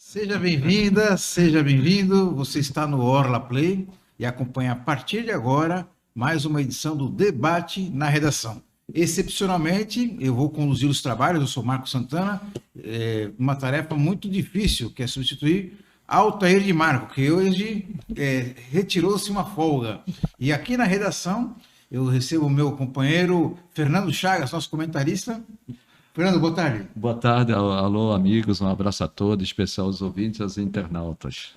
Seja bem-vinda, seja bem-vindo. Você está no Orla Play e acompanha a partir de agora mais uma edição do Debate na Redação. Excepcionalmente, eu vou conduzir os trabalhos, eu sou Marco Santana, uma tarefa muito difícil, que é substituir Altair de Marco, que hoje retirou-se uma folga. E aqui na redação eu recebo o meu companheiro Fernando Chagas, nosso comentarista. Fernando, boa tarde. Boa tarde, alô amigos, um abraço a todos, especial aos ouvintes e aos internautas.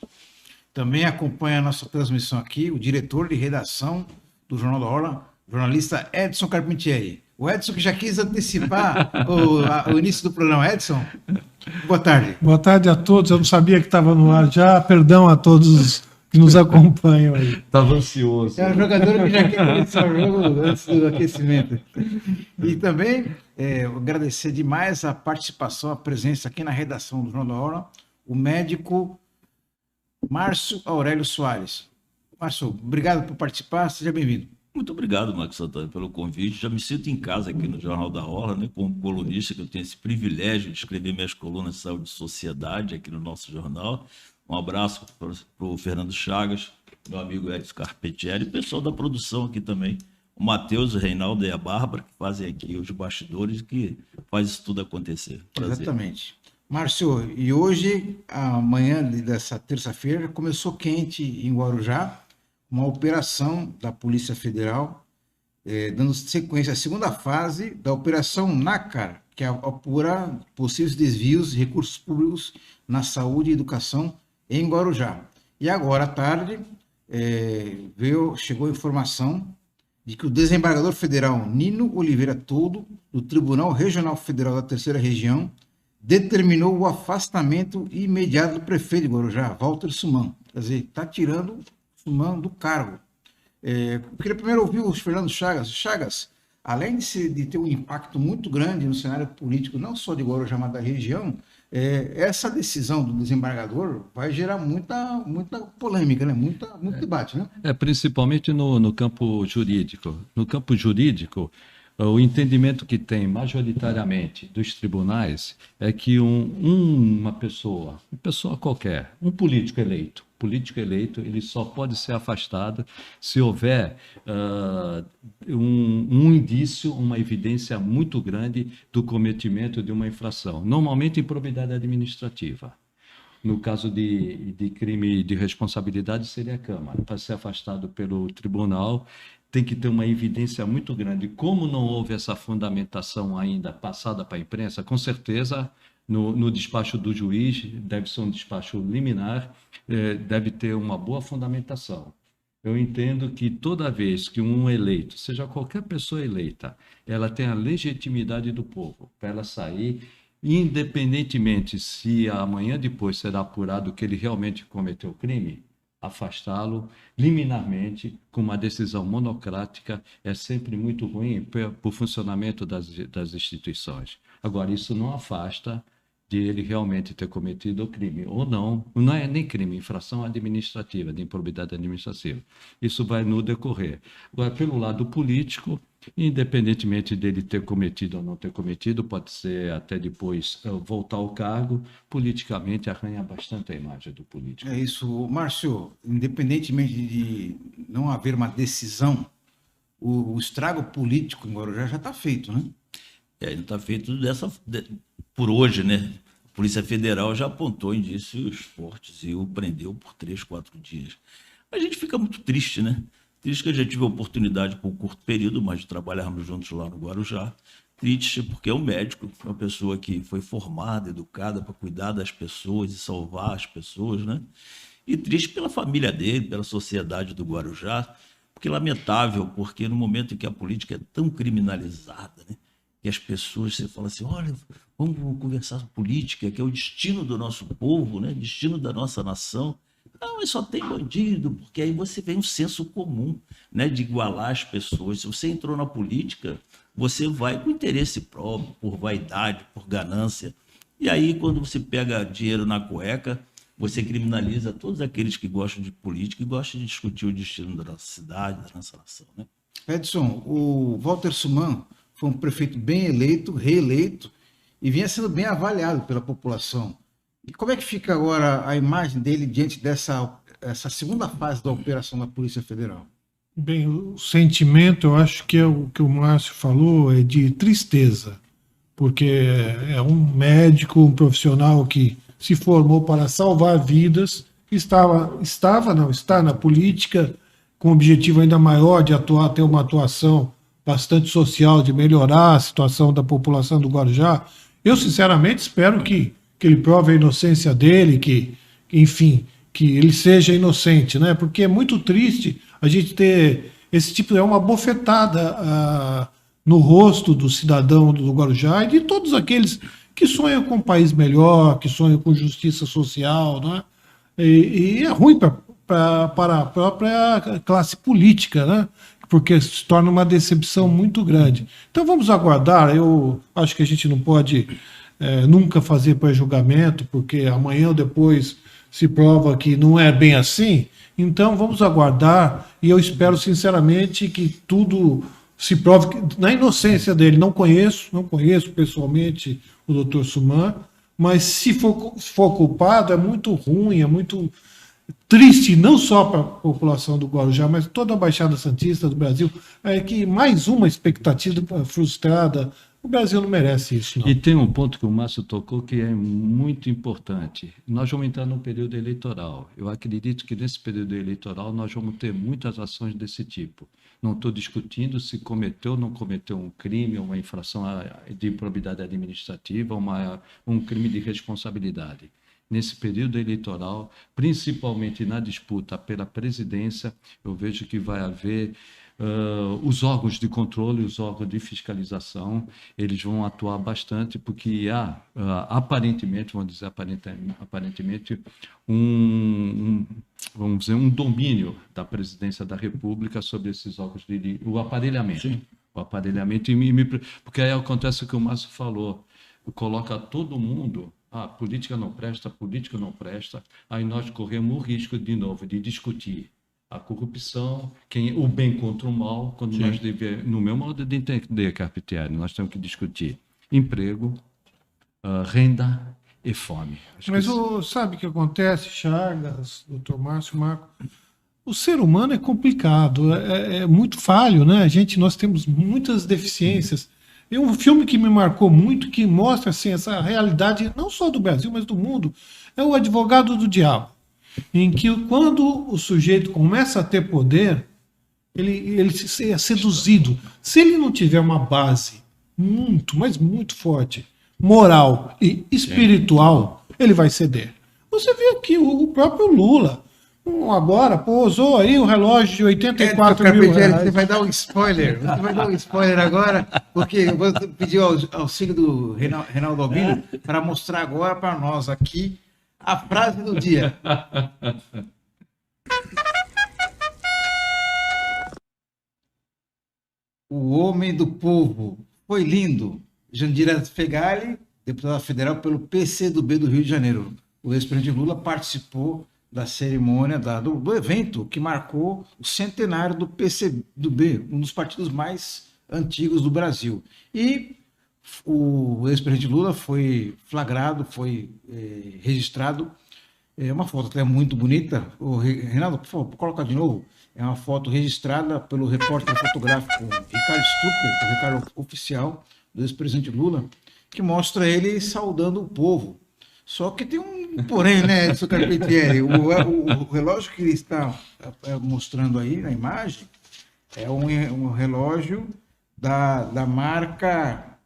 Também acompanha a nossa transmissão aqui o diretor de redação do Jornal da Orla, jornalista Edson Carpentieri. O Edson que já quis antecipar o início do programa. Edson, boa tarde. Boa tarde a todos, eu não sabia que estava no ar já, perdão a todos que nos acompanham aí. Estava ansioso. É um jogador que já quer começar o jogo antes do aquecimento. E também agradecer demais a participação, a presença aqui na redação do Jornal da Orla, o médico Márcio Aurélio Soares. Márcio, obrigado por participar, seja bem-vindo. Muito obrigado, Marcos Santana, pelo convite. Já me sinto em casa aqui no Jornal da Orla, né, como colunista, que eu tenho esse privilégio de escrever minhas colunas de saúde e sociedade aqui no nosso jornal. Um abraço para o Fernando Chagas, meu amigo Edson Carpentieri, e o pessoal da produção aqui também, o Matheus, o Reinaldo e a Bárbara, que fazem aqui os bastidores, que faz isso tudo acontecer. Prazer. Exatamente. Márcio, e hoje, amanhã dessa terça-feira, começou quente em Guarujá, uma operação da Polícia Federal, dando sequência à segunda fase da Operação NACAR, que apura possíveis desvios de recursos públicos na saúde e educação em Guarujá. E agora à tarde, chegou a informação de que o desembargador federal Nino Oliveira Toldo, do Tribunal Regional Federal da Terceira Região, determinou o afastamento imediato do prefeito de Guarujá, Walter Suman. Quer dizer, está tirando Suman do cargo. Eu queria primeiro ouvir o Fernando Chagas. Chagas, além de ter um impacto muito grande no cenário político, não só de Guarujá, mas da região, essa decisão do desembargador vai gerar muita polêmica, né? muito debate. Né? Principalmente no campo jurídico. No campo jurídico, o entendimento que tem majoritariamente dos tribunais é que uma pessoa qualquer, um político eleito, ele só pode ser afastado se houver um indício, uma evidência muito grande do cometimento de uma infração, normalmente improbidade administrativa. No caso de crime de responsabilidade, seria a Câmara. Para ser afastado pelo tribunal, tem que ter uma evidência muito grande. Como não houve essa fundamentação ainda passada para a imprensa, com certeza, no despacho do juiz, deve ser um despacho liminar, deve ter uma boa fundamentação. Eu entendo que toda vez que um eleito, seja qualquer pessoa eleita, ela tem a legitimidade do povo para ela sair, independentemente se amanhã depois será apurado que ele realmente cometeu crime, afastá-lo liminarmente com uma decisão monocrática é sempre muito ruim para o funcionamento das instituições. Agora, isso não afasta de ele realmente ter cometido o crime, ou não é nem crime, infração administrativa, de improbidade administrativa. Isso vai no decorrer. Agora, pelo lado político, independentemente dele ter cometido ou não ter cometido, pode ser até depois voltar ao cargo, politicamente arranha bastante a imagem do político. É isso, Márcio, independentemente de não haver uma decisão, o estrago político em Guarujá já está feito, né? Ainda está feito por hoje, né? A Polícia Federal já apontou indícios fortes e o prendeu por 3, 4 dias. A gente fica muito triste, né? Triste que eu já tive a oportunidade por um curto período, mas de trabalharmos juntos lá no Guarujá. Triste porque é um médico, uma pessoa que foi formada, educada para cuidar das pessoas e salvar as pessoas, né? E triste pela família dele, pela sociedade do Guarujá, porque lamentável, porque no momento em que a política é tão criminalizada, né? Que as pessoas, você fala assim, olha, vamos conversar sobre política, que é o destino do nosso povo, né? Destino da nossa nação. Não, mas só tem bandido, porque aí você vem um senso comum, né, de igualar as pessoas. Se você entrou na política, você vai com interesse próprio, por vaidade, por ganância. E aí, quando você pega dinheiro na cueca, você criminaliza todos aqueles que gostam de política e gostam de discutir o destino da nossa cidade, da nossa nação, né? Edson, o Walter Suman foi um prefeito bem eleito, reeleito, e vinha sendo bem avaliado pela população. E como é que fica agora a imagem dele diante essa segunda fase da operação da Polícia Federal? Bem, o sentimento, eu acho que é o que o Márcio falou, é de tristeza, porque é um médico, um profissional que se formou para salvar vidas, está na política com um objetivo ainda maior de atuar, ter uma atuação bastante social, de melhorar a situação da população do Guarujá. Eu, sinceramente, espero que ele prove a inocência dele, enfim, que ele seja inocente, né? Porque é muito triste a gente ter esse tipo, é uma bofetada no rosto do cidadão do Guarujá e de todos aqueles que sonham com um país melhor, que sonham com justiça social, né? E é ruim para a própria classe política, né? Porque se torna uma decepção muito grande. Então vamos aguardar. Eu acho que a gente não pode nunca fazer pré-julgamento, porque amanhã ou depois se prova que não é bem assim. Então vamos aguardar e eu espero sinceramente que tudo se prove na inocência dele. Não conheço pessoalmente o doutor Suman, mas se for culpado é muito ruim, é muito triste, não só para a população do Guarujá, mas toda a Baixada Santista do Brasil, é que mais uma expectativa frustrada. O Brasil não merece isso, não. E tem um ponto que o Márcio tocou que é muito importante. Nós vamos entrar num período eleitoral. Eu acredito que nesse período eleitoral nós vamos ter muitas ações desse tipo. Não estou discutindo se cometeu ou não cometeu um crime, uma infração de improbidade administrativa, um crime de responsabilidade. Nesse período eleitoral, principalmente na disputa pela presidência, eu vejo que vai haver os órgãos de controle, os órgãos de fiscalização, eles vão atuar bastante, porque há, aparentemente, vamos dizer aparentemente, vamos dizer, um domínio da presidência da República sobre esses órgãos o aparelhamento. Sim. O aparelhamento, porque aí acontece o que o Márcio falou, coloca todo mundo. Política não presta, aí nós corremos o risco, de novo, de discutir a corrupção, o bem contra o mal, quando Sim. Nós devemos, no meu modo de entender, Carpentieri, nós temos que discutir emprego, renda e fome. Mas sabe o que acontece, Chagas, doutor Márcio, Marco? O ser humano é complicado, é muito falho, né? Nós temos muitas deficiências. É um filme que me marcou muito, que mostra assim, essa realidade, não só do Brasil, mas do mundo, é O Advogado do Diabo, em que quando o sujeito começa a ter poder, ele é seduzido. Se ele não tiver uma base muito, mas muito forte, moral e espiritual, ele vai ceder. Você vê aqui o próprio Lula, agora, usou aí o relógio de 84 mil reais. Você vai dar um spoiler. Você vai dar um spoiler agora, porque eu vou pedir auxílio do Reinaldo Albino para mostrar agora para nós aqui a frase do dia. O homem do povo. Foi lindo. Jandira Fegali, deputada federal pelo PCdoB do Rio de Janeiro. O ex-presidente Lula participou da cerimônia, do evento que marcou o centenário do PCdoB, um dos partidos mais antigos do Brasil. E o ex-presidente Lula foi flagrado, foi registrado, uma foto até muito bonita. Reinaldo, por favor, coloca de novo. É uma foto registrada pelo repórter fotográfico Ricardo Stucker, o Ricardo oficial do ex-presidente Lula, que mostra ele saudando o povo. Só que tem um porém, né, seu Carpentieri? O relógio que ele está mostrando aí na imagem é um relógio da marca.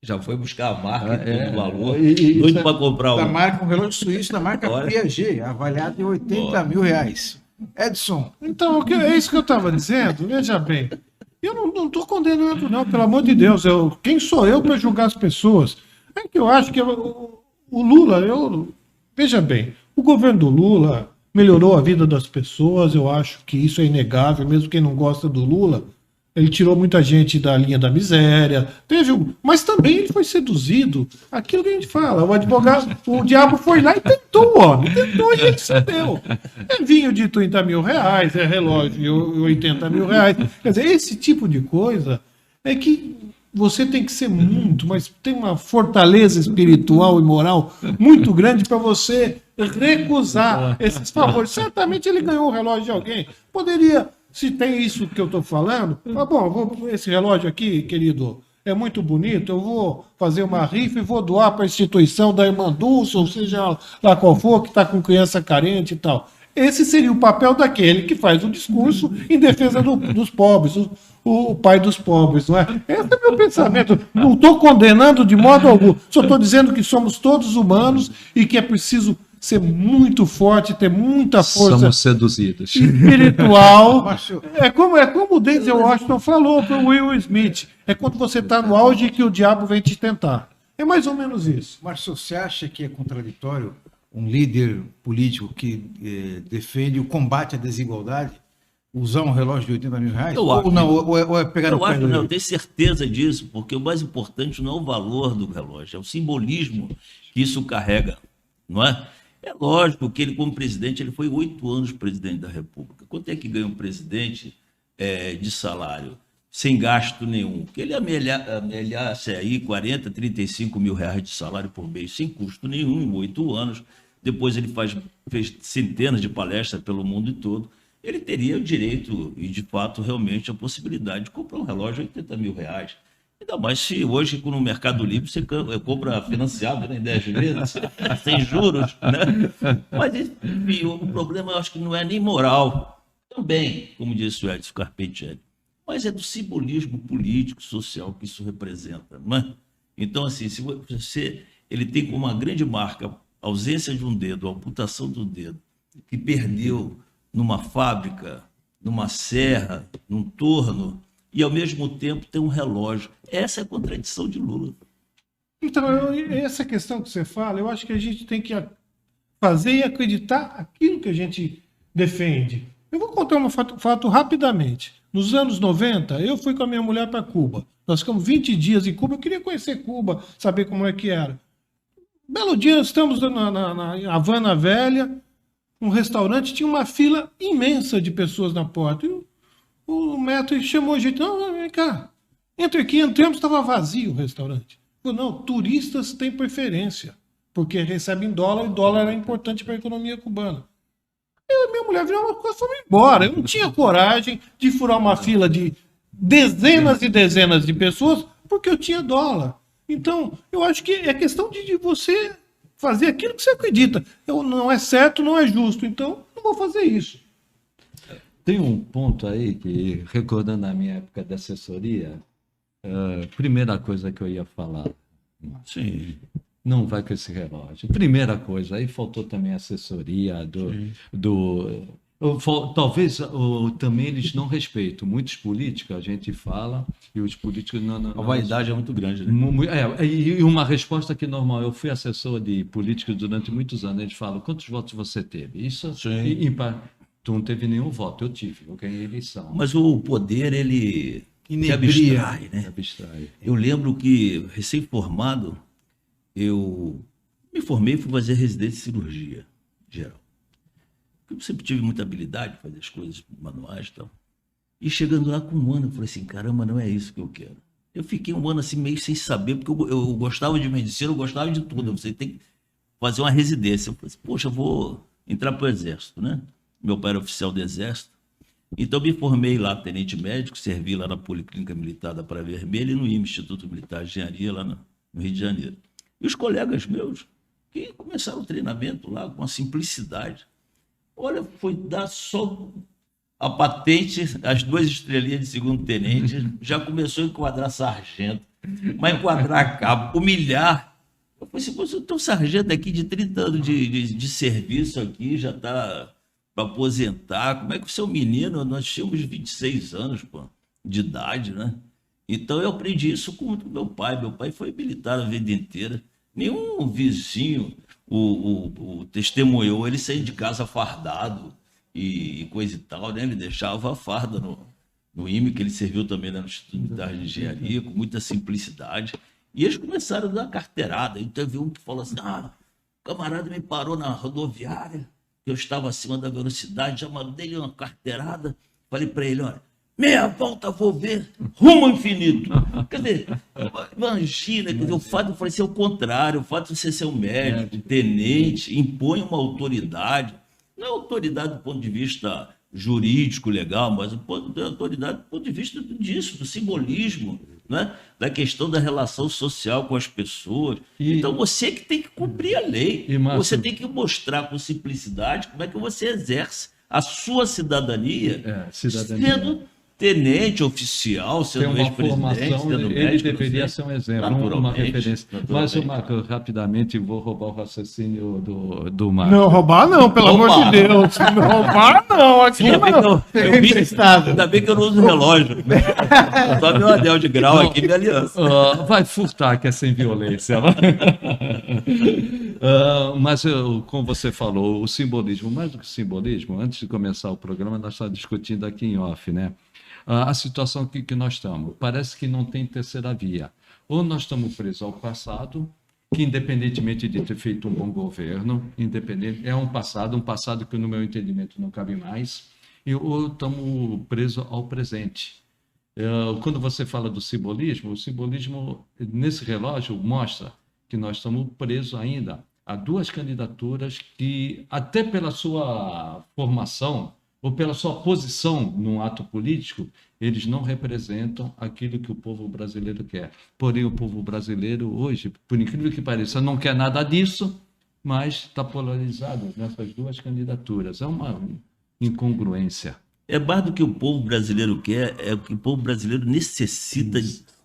Já foi buscar a marca do valor. Doido para comprar da marca, um relógio suíço da marca Piaget, avaliado em 80 mil reais. Edson. Então, é isso que eu estava dizendo. Veja bem. Eu não estou condenando, não, pelo amor de Deus. Quem sou eu para julgar as pessoas? É que eu acho que o Lula, veja bem, o governo do Lula melhorou a vida das pessoas, eu acho que isso é inegável, mesmo quem não gosta do Lula, ele tirou muita gente da linha da miséria, mas também ele foi seduzido, aquilo que a gente fala, o diabo foi lá e tentou, e ele cedeu. É vinho de 30 mil reais, é relógio de 80 mil reais, quer dizer, esse tipo de coisa é que você tem que ser muito, mas tem uma fortaleza espiritual e moral muito grande para você recusar esses favores. Certamente ele ganhou o relógio de alguém. Poderia, se tem isso que eu estou falando, esse relógio aqui, querido, é muito bonito, eu vou fazer uma rifa e vou doar para a instituição da Irmã Dulce, ou seja lá qual for, que está com criança carente e tal. Esse seria o papel daquele que faz o discurso em defesa dos pobres, o pai dos pobres, não é? Esse é o meu pensamento. Não estou condenando de modo algum, só estou dizendo que somos todos humanos e que é preciso ser muito forte, ter muita força Somos seduzidos. espiritual. É como o Denzel Washington falou para o Will Smith. É quando você está no auge que o diabo vem te tentar. É mais ou menos isso. Márcio, você acha que é contraditório um líder político que defende o combate à desigualdade usar um relógio de 80 mil reais? Eu acho. Ou não, ou é pegar no pé dele? Eu tenho certeza disso, porque o mais importante não é o valor do relógio, é o simbolismo que isso carrega, não é? É lógico que ele, como presidente, ele foi 8 anos presidente da República. Quanto é que ganha um presidente de salário? Sem gasto nenhum. Que ele amelhasse aí 40, 35 mil reais de salário por mês, sem custo nenhum, em 8 anos. Depois ele fez centenas de palestras pelo mundo todo. Ele teria o direito e, de fato, realmente a possibilidade de comprar um relógio de 80 mil reais. Ainda mais se hoje, no Mercado Livre, você compra financiado, né, em 10 vezes, sem juros. Né? Mas, enfim, o problema eu acho que não é nem moral. Também, como disse o Edson Carpentieri, mas é do simbolismo político, social que isso representa. Não é? Então, assim, se ele tem como uma grande marca a ausência de um dedo, a amputação do dedo, que perdeu numa fábrica, numa serra, num torno, e ao mesmo tempo tem um relógio. Essa é a contradição de Lula. Então, essa questão que você fala, eu acho que a gente tem que fazer e acreditar aquilo que a gente defende. Eu vou contar um fato rapidamente. Nos anos 90, eu fui com a minha mulher para Cuba. Nós ficamos 20 dias em Cuba. Eu queria conhecer Cuba, saber como é que era. Belo dia, estamos na Havana Velha, um restaurante, tinha uma fila imensa de pessoas na porta. E o maître chamou a gente, não, vem cá, entra aqui, entramos, estava vazio o restaurante. Falei, não, turistas têm preferência, porque recebem dólar, e dólar é importante para a economia cubana. E minha mulher virou uma coisa e foi embora. Eu não tinha coragem de furar uma fila de dezenas e dezenas de pessoas, porque eu tinha dólar. Então, eu acho que é questão de você fazer aquilo que você acredita. Não é certo, não é justo, então não vou fazer isso. Tem um ponto aí que, recordando a minha época de assessoria, primeira coisa que eu ia falar, Sim. não vai com esse relógio. Primeira coisa, aí faltou também a assessoria talvez também eles não respeitam. Muitos políticos, a gente fala, e os políticos não A vaidade é muito grande, né? E uma resposta que normal, eu fui assessor de políticos durante muitos anos, eles falam, quantos votos você teve? Isso, tu não teve nenhum voto, eu tive, eu ganhei a eleição. Mas o poder, ele te abstrai, né? Eu lembro que, recém-formado, eu me formei e fui fazer residência de cirurgia geral. Eu sempre tive muita habilidade de fazer as coisas manuais e tal. E chegando lá com um ano, eu falei assim, caramba, não é isso que eu quero. Eu fiquei um ano assim meio sem saber, porque eu gostava de medicina, eu gostava de tudo. Você tem que fazer uma residência. Eu falei assim, poxa, eu vou entrar para o Exército, né? Meu pai era oficial do Exército. Então me formei lá, tenente médico, servi lá na Policlínica Militar da Praia Vermelha e no IME, Instituto Militar de Engenharia, lá no Rio de Janeiro. E os colegas meus, que começaram o treinamento lá com uma simplicidade. Olha, foi dar só a patente, as 2 estrelinhas de segundo tenente, já começou a enquadrar sargento, mas enquadrar cabo, humilhar. Eu falei assim, então sargento aqui de 30 anos de serviço aqui, já está para aposentar, como é que você é um menino? Nós tínhamos 26 anos, pô, de idade, né? Então eu aprendi isso com o meu pai. Meu pai foi militar a vida inteira. Nenhum vizinho o testemunhou ele sair de casa fardado e coisa e tal, né? Ele deixava a farda no IME, que ele serviu também no Instituto Militar de Engenharia, com muita simplicidade. E eles começaram a dar carteirada. Então teve um que falou assim, o camarada me parou na rodoviária, eu estava acima da velocidade, já mandei uma carteirada, falei para ele, olha, meia volta vou ver, rumo ao infinito. Quer dizer, imagina, quer dizer, o fato de ser o contrário, o fato de você ser um médico, um tenente, impõe uma autoridade, não é autoridade do ponto de vista jurídico, legal, mas autoridade do ponto de vista disso, do simbolismo, né? Da questão da relação social com as pessoas. Então você que tem que cumprir a lei, você tem que mostrar com simplicidade como é que você exerce a sua cidadania, sendo tenente, oficial, sendo ex-presidente, sendo médico. Ele deveria ser um exemplo, uma referência. Mas, Marco, rapidamente, vou roubar o raciocínio do Marco. Não, roubar não, pelo amor de Deus. Não roubar não, aqui não. Ainda bem que eu não uso relógio. Só meu anel de grau aqui, minha aliança. Vai furtar, que é sem violência. Mas, como você falou, o simbolismo, mais do que simbolismo, antes de começar o programa, nós estávamos discutindo aqui em off, né? A situação que nós estamos. Parece que não tem terceira via. Ou nós estamos presos ao passado, que independentemente de ter feito um bom governo, é um passado que no meu entendimento não cabe mais, ou estamos presos ao presente. Quando você fala do simbolismo, o simbolismo nesse relógio mostra que nós estamos presos ainda a duas candidaturas que, até pela sua formação, ou pela sua posição num ato político, eles não representam aquilo que o povo brasileiro quer. Porém, o povo brasileiro hoje, por incrível que pareça, não quer nada disso, mas está polarizado nessas duas candidaturas. É uma incongruência. É mais do que o povo brasileiro quer, é o que o povo brasileiro necessita,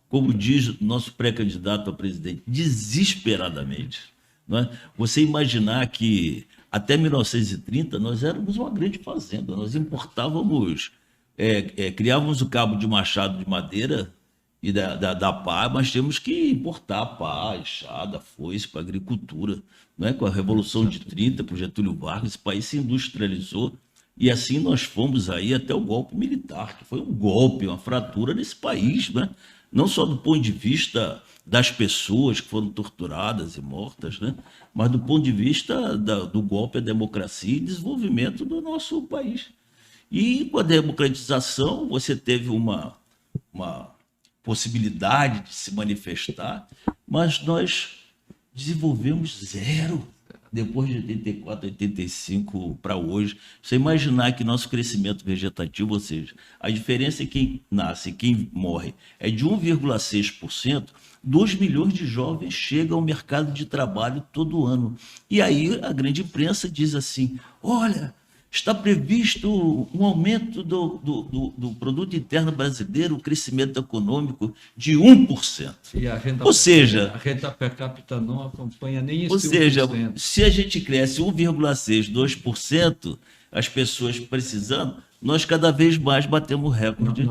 como diz o nosso pré-candidato a presidente, desesperadamente. Não é? Você imaginar que até 1930, nós éramos uma grande fazenda, nós importávamos, criávamos o cabo de machado de madeira e da pá, mas temos que importar pá, enxada, foice para a agricultura. Não é? Com a Revolução de 30, com Getúlio Vargas, esse país se industrializou e assim nós fomos aí até o golpe militar, que foi um golpe, uma fratura nesse país, né? Não só do ponto de vista das pessoas que foram torturadas e mortas, né? Mas do ponto de vista do golpe à democracia e desenvolvimento do nosso país. E com a democratização, você teve uma possibilidade de se manifestar, mas nós desenvolvemos zero depois de 84, 85 para hoje. Você imaginar que nosso crescimento vegetativo, ou seja, a diferença em quem nasce e quem morre é de 1,6%, 2 milhões de jovens chegam ao mercado de trabalho todo ano. E aí a grande imprensa diz assim, olha, está previsto um aumento do produto interno brasileiro, o crescimento econômico de 1%. E a renda a renda per capita não acompanha nem esse 1%. Ou seja, se a gente cresce 1,6%, 2%, as pessoas precisando, nós cada vez mais batemos recorde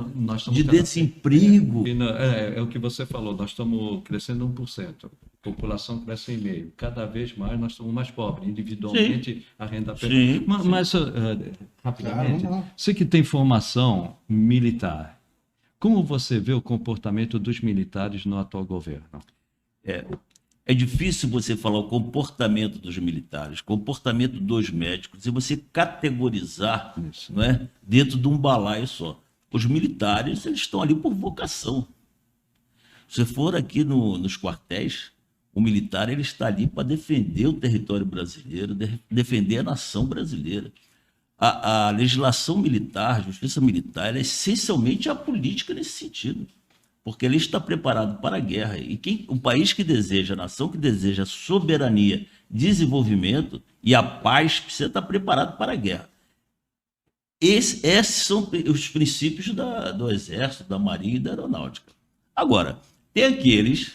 de desemprego. É o que você falou, nós estamos crescendo 1%, a população cresce em meio. Cada vez mais nós somos mais pobres, individualmente. Sim. A renda per capita. Mas, rapidamente, você que tem formação militar, como você vê o comportamento dos militares no atual governo? É difícil você falar o comportamento dos militares, comportamento dos médicos, e você categorizar isso, não é? Dentro de um balaio só. Os militares, eles estão ali por vocação. Se for aqui nos quartéis, o militar ele está ali para defender o território brasileiro, defender a nação brasileira. A legislação militar, a justiça militar, ela é essencialmente apolítica nesse sentido. Porque ele está preparado para a guerra. E o país que deseja, a nação que deseja soberania, desenvolvimento e a paz, precisa estar preparado para a guerra. Esses são os princípios do Exército, da Marinha e da Aeronáutica. Agora, tem aqueles,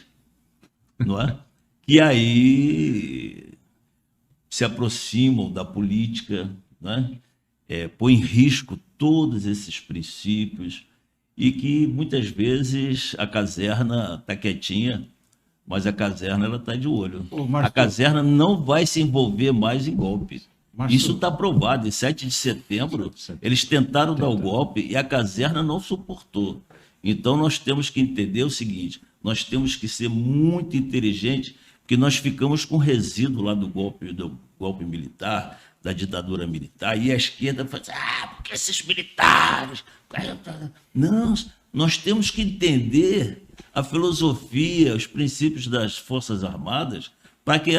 não é, que aí se aproximam da política, não é? Põem em risco todos esses princípios, e que muitas vezes a caserna está quietinha, mas a caserna ela está de olho. A caserna não vai se envolver mais em golpe. Isso está provado. Em 7 de setembro, eles tentaram dar o golpe e a caserna não suportou. Então nós temos que entender o seguinte, nós temos que ser muito inteligentes, porque nós ficamos com resíduo lá do golpe militar, da ditadura militar, e a esquerda fala assim, porque esses militares... Não, nós temos que entender a filosofia, os princípios das Forças Armadas, para que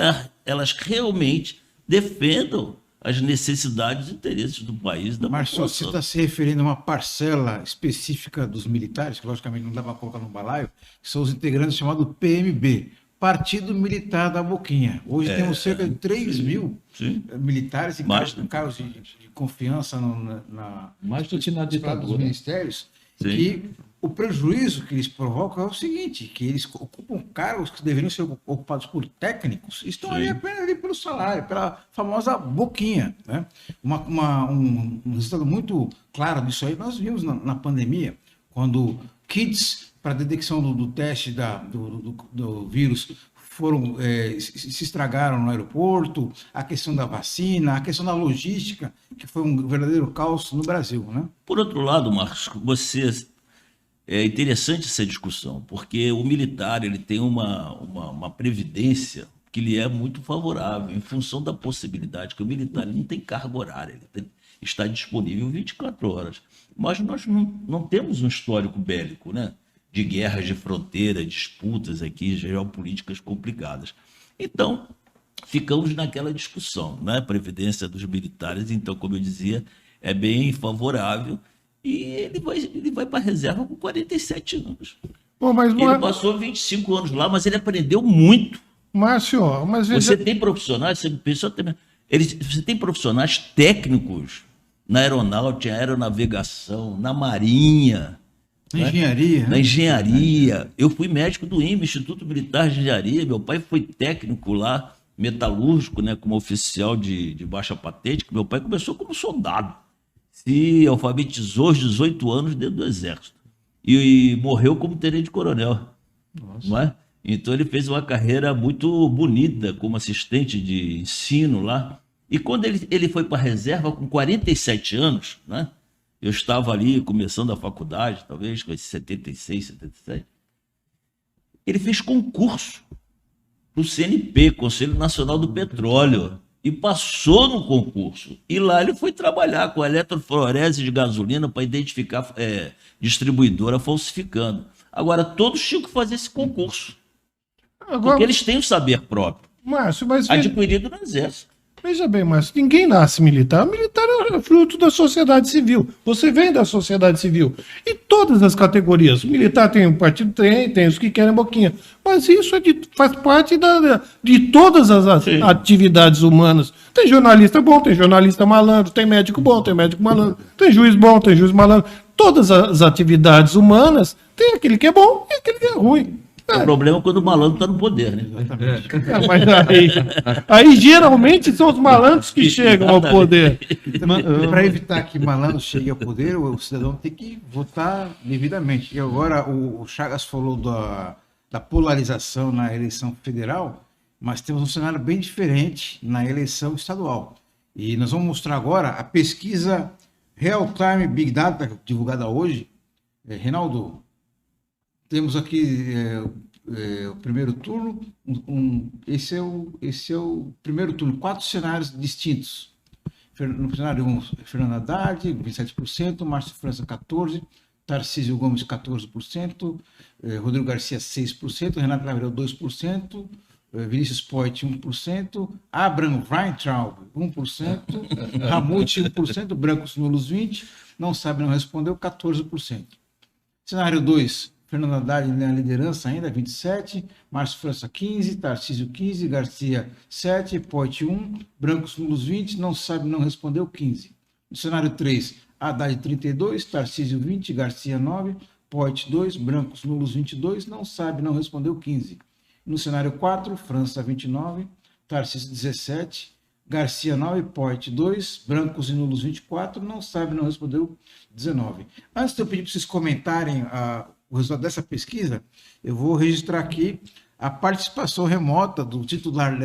elas realmente defendam as necessidades e interesses do país, da Mas só você está se referindo a uma parcela específica dos militares, que logicamente não dá para colocar no balaio, que são os integrantes chamados PMB, Partido Militar da Boquinha. Hoje temos cerca de 3 mil militares e cargos de confiança mais do que na dos ditadura. ministérios, que o prejuízo que eles provocam é o seguinte, que eles ocupam cargos que deveriam ser ocupados por técnicos, e estão ali apenas ali pelo salário, pela famosa boquinha. Né? Um resultado muito claro disso aí nós vimos na pandemia, quando kits para detecção do teste do vírus se estragaram no aeroporto, a questão da vacina, a questão da logística, que foi um verdadeiro caos no Brasil. Né? Por outro lado, Marcos, é interessante essa discussão, porque o militar ele tem uma previdência que lhe é muito favorável, em função da possibilidade que o militar ele não tem carga horária, está disponível 24 horas. Mas nós não temos um histórico bélico, né? De guerras de fronteira, disputas aqui, geopolíticas complicadas. Então, ficamos naquela discussão, né? A previdência dos militares, então, como eu dizia, é bem favorável, e ele vai para a reserva com 47 anos. Pô, mas, ele passou 25 anos lá, mas ele aprendeu muito. Márcio, mas você tem profissionais, você tem profissionais técnicos na aeronáutica, aeronavegação, na marinha, na engenharia. Eu fui médico do IME, Instituto Militar de Engenharia. Meu pai foi técnico lá, metalúrgico, né, como oficial de baixa patente. Meu pai começou como soldado. Se alfabetizou aos 18 anos dentro do Exército. E morreu como tenente-coronel. Não é? Então ele fez uma carreira muito bonita como assistente de ensino lá. E quando ele foi para a reserva com 47 anos, né? Eu estava ali começando a faculdade, talvez com 76, 77. Ele fez concurso para o CNP, Conselho Nacional do Petróleo, e passou no concurso. E lá ele foi trabalhar com a eletroforese de gasolina para identificar distribuidora falsificando. Agora, todos tinham que fazer esse concurso. Porque eles têm o saber próprio, Márcio, mas adquirido no Exército. Veja bem, Márcio, ninguém nasce militar. O militar é fruto da sociedade civil. Você vem da sociedade civil. E todas as categorias. O militar tem um partido, tem os que querem boquinha. Mas isso faz parte de todas as atividades humanas. Tem jornalista bom, tem jornalista malandro, tem médico bom, tem médico malandro, tem juiz bom, tem juiz malandro. Todas as atividades humanas tem aquele que é bom e aquele que é ruim. O problema é quando o malandro está no poder, né? Mas aí geralmente são os malandros que chegam ao poder. Para evitar que malandro chegue ao poder, o cidadão tem que votar devidamente. E agora o Chagas falou da polarização na eleição federal, mas temos um cenário bem diferente na eleição estadual. E nós vamos mostrar agora a pesquisa Real Time Big Data, divulgada hoje. Reinaldo, temos aqui o primeiro turno. Esse é o primeiro turno, 4 cenários distintos. No cenário 1, Fernando Haddad, 27%, Márcio França, 14%, Tarcísio Gomes, 14%, Rodrigo Garcia, 6%, Renato Gabriel, 2%, Vinícius Poit, 1%, Abraham Weintraub, 1%, Ramute, 1%, Brancos Nulos, 20%, não sabe, não respondeu, 14%. Cenário 2, Fernando Haddad na liderança ainda, 27%, Márcio França, 15%, Tarcísio, 15%, Garcia, 7%, Poit, 1%, Brancos Nulos, 20%, não sabe, não respondeu, 15%. No cenário 3, Haddad, 32%, Tarcísio, 20%, Garcia, 9%, Poit, 2%, Brancos Nulos, 22%, não sabe, não respondeu, 15%. No cenário 4, França, 29%, Tarcísio, 17%, Garcia, 9%, Poit, 2%, Brancos e Nulos, 24%, não sabe, não respondeu, 19%. Antes de eu pedir para vocês comentarem o resultado dessa pesquisa, eu vou registrar aqui a participação remota do titular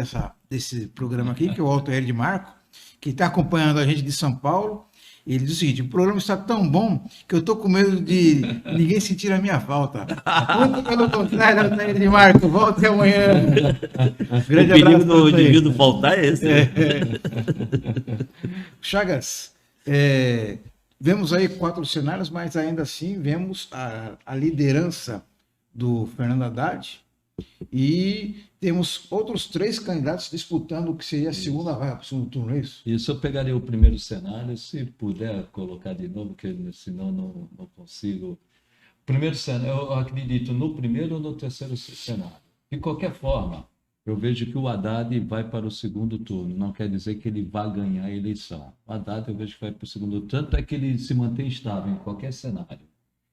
desse programa aqui, que é o Alto R. de Marco, que está acompanhando a gente de São Paulo, Ele diz o seguinte: o programa está tão bom que eu estou com medo de ninguém sentir a minha falta. Muito pelo contrário, Altair de Marco, volte amanhã. Grande O perigo abraço. do Altair. indivíduo faltar é esse. né? Chagas, vemos aí 4 cenários, mas ainda assim vemos a liderança do Fernando Haddad e temos outros 3 candidatos disputando o que seria a segunda vaga para o segundo turno, é isso? Isso, eu pegaria o primeiro cenário, se puder colocar de novo, porque senão não consigo. Primeiro cenário, eu acredito no primeiro ou no terceiro cenário. De qualquer forma, eu vejo que o Haddad vai para o segundo turno. Não quer dizer que ele vai ganhar a eleição. O Haddad eu vejo que vai para o segundo turno. Tanto é que ele se mantém estável em qualquer cenário.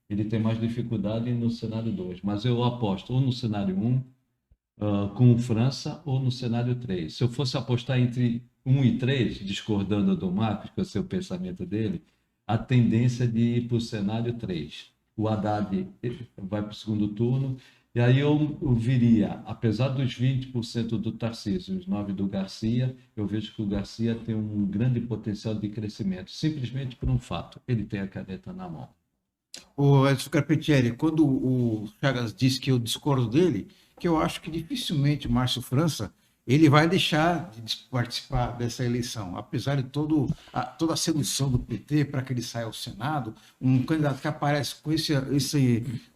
Ele tem mais dificuldade no cenário 2. Mas eu aposto ou no cenário 1, com o França, ou no cenário 3. Se eu fosse apostar entre 1 e 3, discordando do Marcos, com o seu pensamento dele, a tendência de ir para o cenário 3. O Haddad vai para o segundo turno, e aí eu viria, apesar dos 20% do Tarcísio e os 9% do Garcia, eu vejo que o Garcia tem um grande potencial de crescimento, simplesmente por um fato: ele tem a caneta na mão. O Edson Carpentieri, quando o Chagas disse que eu discordo dele, que eu acho que dificilmente o Márcio França ele vai deixar de participar dessa eleição, apesar de toda a sedução do PT para que ele saia ao Senado, um candidato que aparece com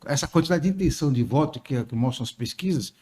essa quantidade de intenção de voto que mostram as pesquisas,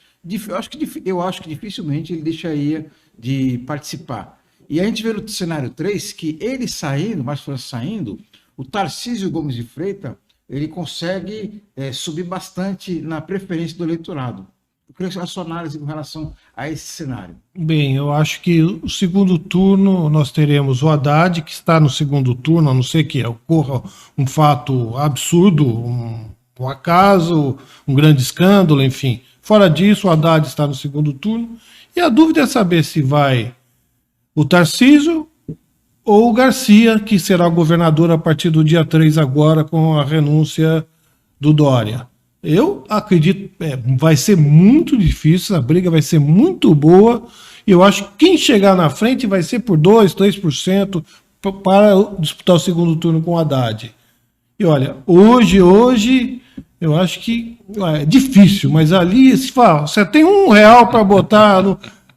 eu acho que dificilmente ele deixaria de participar. E a gente vê no cenário 3 que ele saindo, Márcio França saindo, o Tarcísio Gomes de Freitas, ele consegue subir bastante na preferência do eleitorado. Eu queria a sua análise com relação a esse cenário. Bem, eu acho que o segundo turno nós teremos o Haddad, que está no segundo turno, a não ser que ocorra um fato absurdo, um acaso, um grande escândalo, enfim. Fora disso, o Haddad está no segundo turno. E a dúvida é saber se vai o Tarcísio ou o Garcia, que será o governador a partir do dia 3 agora, com a renúncia do Dória. Eu acredito, vai ser muito difícil, a briga vai ser muito boa, e eu acho que quem chegar na frente vai ser por 2%, 3% para disputar o segundo turno com o Haddad. E olha, hoje eu acho que é difícil, mas ali, se fala, você tem R$1 para botar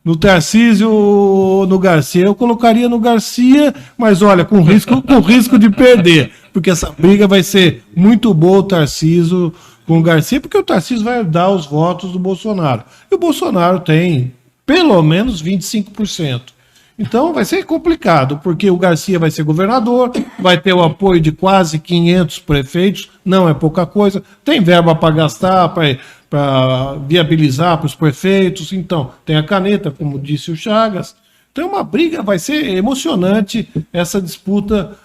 no Tarcísio ou no Garcia, eu colocaria no Garcia, mas olha, com risco de perder, porque essa briga vai ser muito boa, o Tarcísio com o Garcia, porque o Tarcísio vai dar os votos do Bolsonaro. E o Bolsonaro tem pelo menos 25%. Então vai ser complicado, porque o Garcia vai ser governador, vai ter o apoio de quase 500 prefeitos, não é pouca coisa, tem verba para gastar, para viabilizar para os prefeitos, então tem a caneta, como disse o Chagas. Então uma briga, vai ser emocionante essa disputa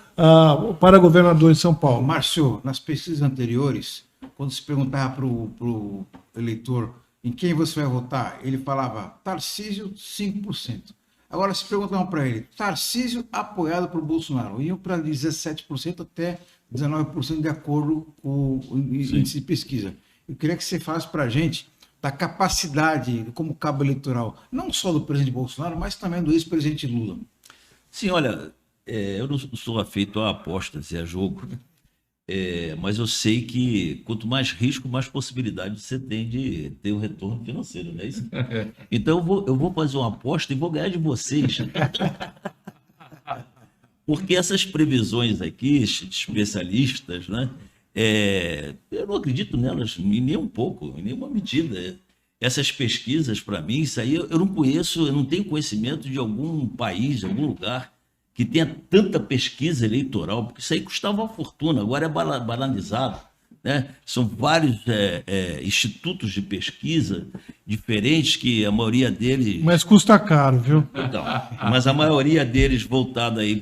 para governador em São Paulo. Márcio, nas pesquisas anteriores, quando se perguntava para o eleitor em quem você vai votar, ele falava Tarcísio 5%. Agora, se perguntavam para ele, Tarcísio apoiado por Bolsonaro, iam para 17% até 19% de acordo com o índice de pesquisa. Eu queria que você falasse para a gente da capacidade como cabo eleitoral, não só do presidente Bolsonaro, mas também do ex-presidente Lula. Sim, olha, eu não sou afeito a apostas e a jogo, mas eu sei que quanto mais risco, mais possibilidade você tem de ter um retorno financeiro, não é isso? Então eu vou fazer uma aposta e vou ganhar de vocês. Porque essas previsões aqui, de especialistas, né, eu não acredito nelas nem um pouco, em nenhuma medida. Essas pesquisas, para mim, isso aí eu não conheço, eu não tenho conhecimento de algum país, de algum lugar que tenha tanta pesquisa eleitoral, porque isso aí custava uma fortuna, agora é banalizado, né? São vários institutos de pesquisa diferentes, que a maioria deles... Mas custa caro, viu? Então, mas a maioria deles voltada aí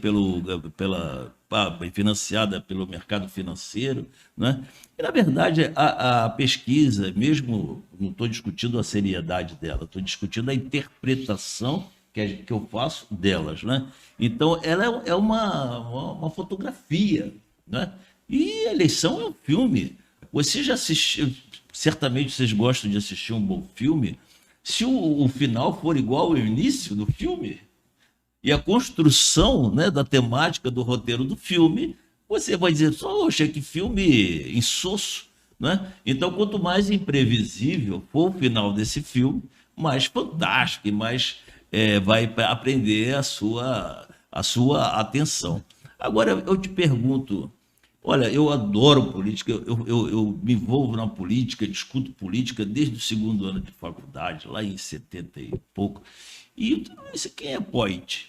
financiada pelo mercado financeiro, né? E, na verdade, a pesquisa, mesmo, não estou discutindo a seriedade dela, estou discutindo a interpretação que eu faço delas, né? Então, ela é uma fotografia, né? E a eleição é um filme. Você já assistiu, certamente vocês gostam de assistir um bom filme, se o final for igual ao início do filme, e a construção, né, da temática do roteiro do filme, você vai dizer, poxa, que filme insosso, né? Então, quanto mais imprevisível for o final desse filme, mais fantástico e mais vai aprender a sua atenção. Agora, eu te pergunto, olha, eu adoro política, eu me envolvo na política, discuto política desde o 2º ano de faculdade, lá em 70 e pouco. E quem é Poit?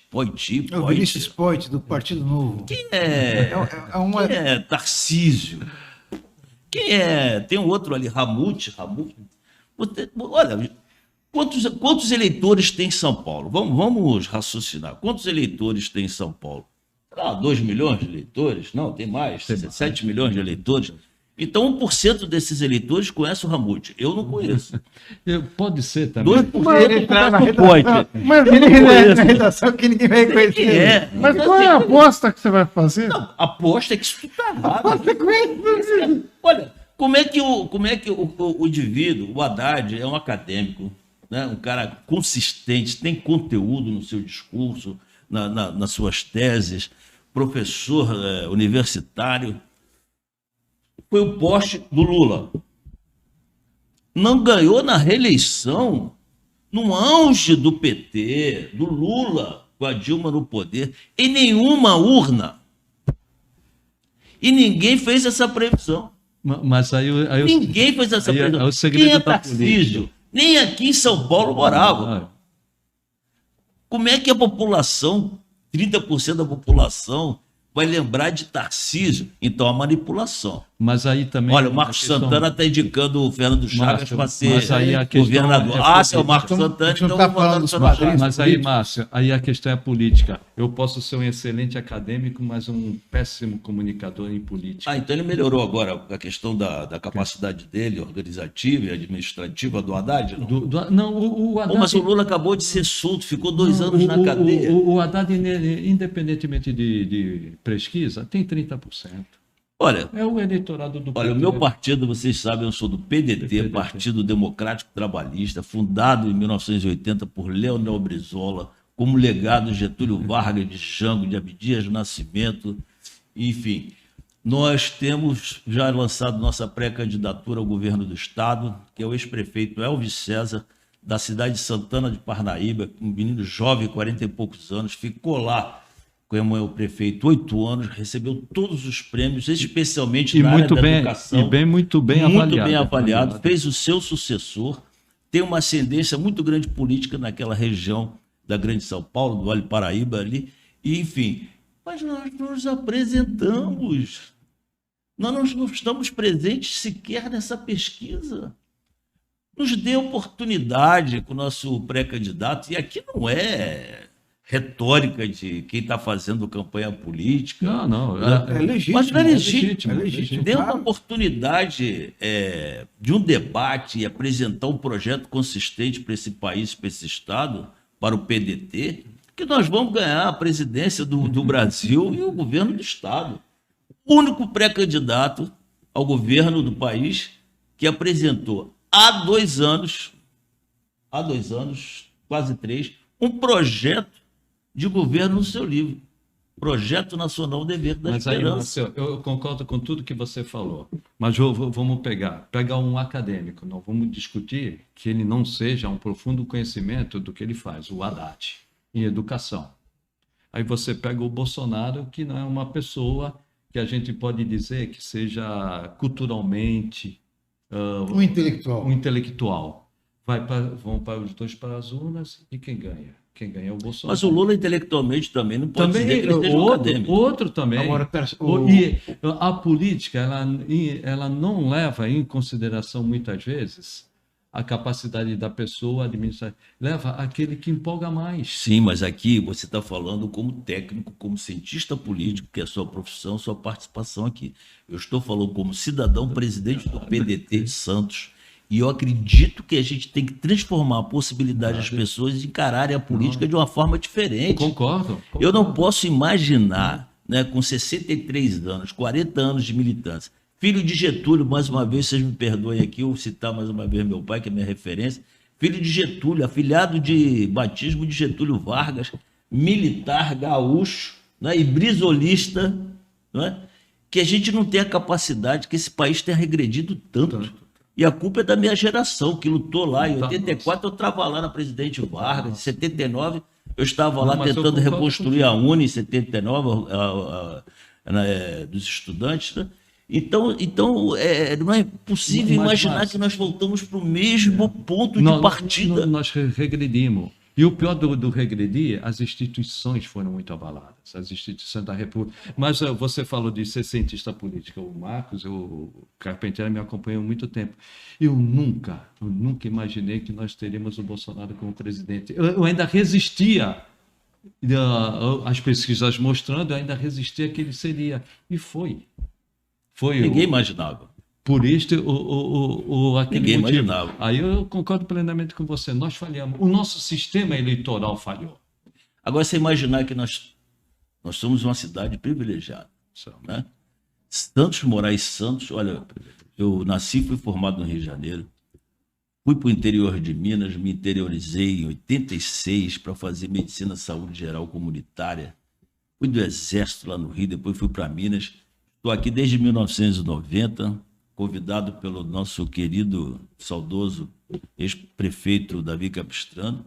É o Vinícius Poit, do Partido Novo. Quem é Tarcísio? Quem é? Tem um outro ali, Ramute. Olha, quantos eleitores tem em São Paulo? Vamos raciocinar. Quantos eleitores tem em São Paulo? 2 milhões de eleitores? Não, tem mais. 7 milhões de eleitores. Então, 1% desses eleitores conhece o Ramute. Eu não conheço. Pode ser também. 2% Ele conhece na o Poit. Mas, na redação que ninguém vai conhecer. mas qual é a aposta que você vai fazer? Não, aposta é que isso está errado. Olha, como é que o indivíduo, o Haddad, é um acadêmico, né? Um cara consistente, tem conteúdo no seu discurso, nas suas teses, professor universitário, foi o poste do Lula. Não ganhou na reeleição, no auge do PT, do Lula, com a Dilma no poder, em nenhuma urna. E ninguém fez essa previsão. Mas aí Ninguém fez essa previsão. É o segredo Quem é da Tarcísio? Nem aqui em São Paulo morava. Como é que a população, 30% da população, vai lembrar de Tarcísio? Então, a manipulação. Mas aí também... Olha, o Marcos Santana está indicando o Fernando Chagas para ser governador. Se é o Marcos Santana, então não está falando dos padrinhos. Mas aí, Márcio, aí a questão é política. Eu posso ser um excelente acadêmico, mas um péssimo comunicador em política. Então ele melhorou agora a questão da capacidade dele, organizativa e administrativa do Haddad? Não, não o Haddad... Mas o Lula acabou de ser solto, ficou 2 anos na cadeia. O Haddad, independentemente de pesquisa, tem 30%. Olha, é o eleitorado do o meu partido, vocês sabem, eu sou do PDT, Partido Democrático Trabalhista, fundado em 1980 por Leonel Brizola, como legado de Getúlio Vargas, de Jango, de Abdias Nascimento, enfim. Nós temos já lançado nossa pré-candidatura ao governo do Estado, que é o ex-prefeito Elvis César, da cidade de Santana de Parnaíba, um menino jovem, 40 e poucos anos, ficou lá como é o prefeito, 8 anos, recebeu todos os prêmios, especialmente na área da educação. Muito bem avaliado, fez o seu sucessor, tem uma ascendência muito grande política naquela região da Grande São Paulo, do Vale do Paraíba ali, e, enfim. Mas nós nos apresentamos, nós não estamos presentes sequer nessa pesquisa. Nos dê oportunidade com o nosso pré-candidato, e aqui não é retórica de quem está fazendo campanha política. Não. É legítimo. Mas não é legítimo. É legítimo. Dê uma oportunidade de um debate e apresentar um projeto consistente para esse país, para esse Estado, para o PDT, que nós vamos ganhar a presidência do Brasil e o governo do Estado. O único pré-candidato ao governo do país que apresentou há 2 anos, quase 3, um projeto de governo no seu livro. Projeto Nacional Dever da Esperança. Aí, Marcelo, eu concordo com tudo que você falou, mas vamos pegar um acadêmico, não vamos discutir que ele não seja um profundo conhecimento do que ele faz, o Haddad, em educação. Aí você pega o Bolsonaro, que não é uma pessoa que a gente pode dizer que seja culturalmente um intelectual. Um intelectual. Vão para os dois para as urnas e quem ganha? Quem ganha é o Bolsonaro. Mas o Lula intelectualmente também não pode dizer que ele seja um acadêmico. Outro também. Agora, E a política, ela não leva em consideração, muitas vezes, a capacidade da pessoa administrar. Leva aquele que empolga mais. Sim, mas aqui você está falando como técnico, como cientista político, que é a sua profissão, sua participação aqui. Eu estou falando como cidadão presidente do PDT de Santos. E eu acredito que a gente tem que transformar a possibilidade das pessoas encararem a política de uma forma diferente. Concordo. Eu não posso imaginar, né, com 63 anos, 40 anos de militância, filho de Getúlio, mais uma vez, vocês me perdoem aqui, eu vou citar mais uma vez meu pai, que é minha referência, filho de Getúlio, afilhado de batismo de Getúlio Vargas, militar, gaúcho, né, e brisolista, né, que a gente não tem a capacidade, que esse país tenha regredido tanto. E a culpa é da minha geração, que lutou lá. Em 84 eu estava lá na Presidente Vargas, em 79 eu estava lá tentando reconstruir a Uni, em 79, dos estudantes, né? Então não é possível imaginar que nós voltamos para o mesmo ponto de partida. Nós regredimos. E o pior do regredir, as instituições foram muito abaladas, as instituições da República. Mas você falou de ser cientista político, o Marcos, o Carpentier me acompanhou há muito tempo. Eu nunca imaginei que nós teríamos o Bolsonaro como presidente. Eu ainda resistia, as pesquisas mostrando, eu ainda resistia que ele seria. E foi. Ninguém imaginava. Por este aquele Ninguém motivo. imaginava. Aí eu concordo plenamente com você. Nós falhamos. O nosso sistema eleitoral falhou. Agora, você imaginar que nós somos uma cidade privilegiada. Né? Moraes Santos, olha, eu nasci e fui formado no Rio de Janeiro. Fui para o interior de Minas, me interiorizei em 86 para fazer medicina, saúde geral comunitária. Fui do Exército lá no Rio, depois fui para Minas. Estou aqui desde 1990. Convidado pelo nosso querido, saudoso ex-prefeito Davi Capistrano.